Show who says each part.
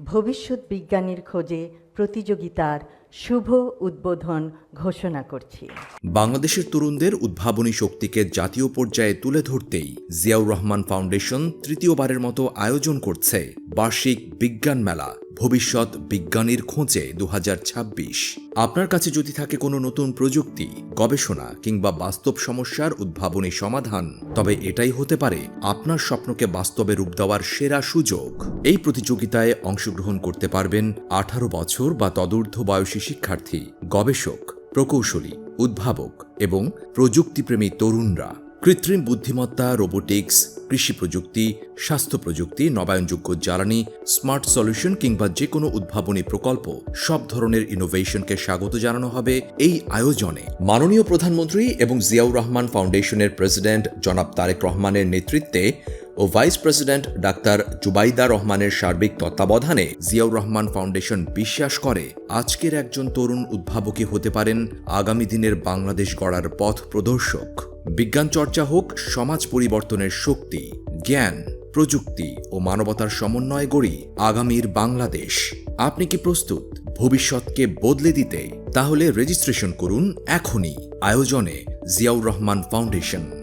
Speaker 1: ভবিষ্যৎ বিজ্ঞানীর খোঁজে প্রতিযোগিতার শুভ উদ্বোধন ঘোষণা করছি।
Speaker 2: বাংলাদেশের তরুণদের উদ্ভাবনী শক্তিকে জাতীয় পর্যায়ে তুলে ধরতেই জিয়াউর রহমান ফাউন্ডেশন তৃতীয়বারের মতো আয়োজন করছে বার্ষিক বিজ্ঞান মেলা ভবিষ্যৎ বিজ্ঞানীর খোঁজে 2026। আপনার কাছে যদি থাকে কোনো নতুন প্রযুক্তি, গবেষণা কিংবা বাস্তব সমস্যার উদ্ভাবনী সমাধান, তবে এটাই হতে পারে আপনার স্বপ্নকে বাস্তবে রূপ দেওয়ার সেরা সুযোগ। এই প্রতিযোগিতায় অংশগ্রহণ করতে পারবেন 18 বছর বা তদূর্ধ্ব বয়সী শিক্ষার্থী, গবেষক, প্রকৌশলী, উদ্ভাবক এবং প্রযুক্তিপ্রেমী তরুণরা। কৃত্রিম বুদ্ধিমত্তা, রোবোটিক্স, কৃষি প্রযুক্তি, স্বাস্থ্য প্রযুক্তি, নবায়নযোগ্য জ্বালানি, স্মার্ট সলিউশন কিংবা যে কোনো উদ্ভাবনী প্রকল্প, সব ধরনের ইনোভেশনকে স্বাগত জানানো হবে এই আয়োজনে। মাননীয় প্রধানমন্ত্রী এবং জিয়াউর রহমান ফাউন্ডেশনের প্রেসিডেন্ট জনাব তারেক রহমানের নেতৃত্বে ও ভাইস প্রেসিডেন্ট ডাক্তার জুবাইদা রহমানের সার্বিক তত্ত্বাবধানে জিয়াউর রহমান ফাউন্ডেশন বিশ্বাস করে আজকের একজন তরুণ উদ্ভাবকই হতে পারেন আগামী দিনের বাংলাদেশ গড়ার পথ প্রদর্শক। বিজ্ঞান চর্চা হোক সমাজ পরিবর্তনের শক্তি, জ্ঞান, প্রযুক্তি ও মানবতার সমন্বয়ে গড়ি আগামীর বাংলাদেশ। আপনি কি প্রস্তুত ভবিষ্যৎকে বদলে দিতে? তাহলে রেজিস্ট্রেশন করুন এখনই। আয়োজনে জিয়াউর রহমান ফাউন্ডেশন।